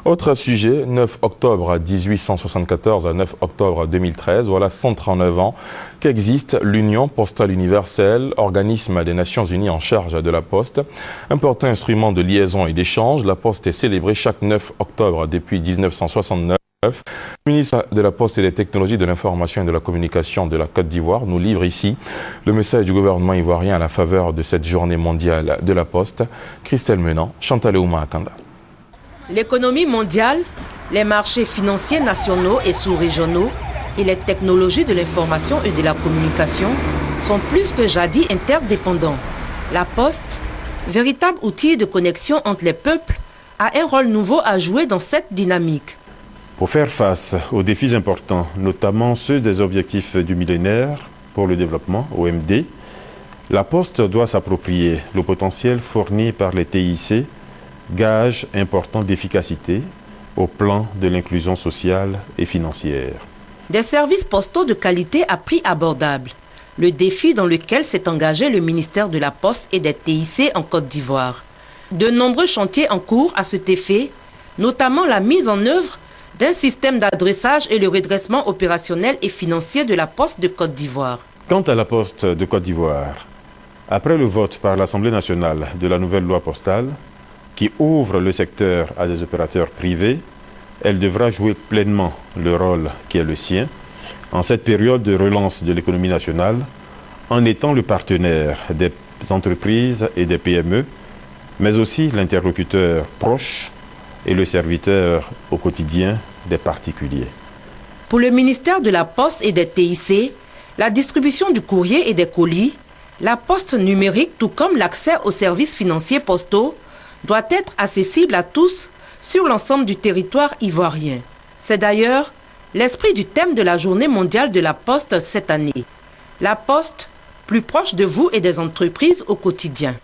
Autre sujet, 9 octobre 1874 à 9 octobre 2013, voilà 139 ans qu'existe l'Union postale universelle, organisme des Nations Unies en charge de la poste. Important instrument de liaison et d'échange, la poste est célébrée chaque 9 octobre depuis 1969. Le ministre de la Poste et des Technologies de l'Information et de la Communication de la Côte d'Ivoire nous livre ici le message du gouvernement ivoirien à la faveur de cette journée mondiale de la Poste. Christelle Menant, Chantal Ouma Akanda. L'économie mondiale, les marchés financiers nationaux et sous-régionaux et les technologies de l'information et de la communication sont plus que jadis interdépendants. La Poste, véritable outil de connexion entre les peuples, a un rôle nouveau à jouer dans cette dynamique. Pour faire face aux défis importants, notamment ceux des objectifs du millénaire pour le développement, OMD, la Poste doit s'approprier le potentiel fourni par les TIC, gage important d'efficacité au plan de l'inclusion sociale et financière. Des services postaux de qualité à prix abordable, le défi dans lequel s'est engagé le ministère de la Poste et des TIC en Côte d'Ivoire. De nombreux chantiers en cours à cet effet, notamment la mise en œuvre d'un système d'adressage et le redressement opérationnel et financier de la Poste de Côte d'Ivoire. Quant à la Poste de Côte d'Ivoire, après le vote par l'Assemblée nationale de la nouvelle loi postale, qui ouvre le secteur à des opérateurs privés, elle devra jouer pleinement le rôle qui est le sien en cette période de relance de l'économie nationale, en étant le partenaire des entreprises et des PME, mais aussi l'interlocuteur proche et le serviteur au quotidien des particuliers. Pour le ministère de la Poste et des TIC, la distribution du courrier et des colis, la poste numérique, tout comme l'accès aux services financiers postaux, doit être accessible à tous sur l'ensemble du territoire ivoirien. C'est d'ailleurs l'esprit du thème de la Journée mondiale de la Poste cette année. La Poste, plus proche de vous et des entreprises au quotidien.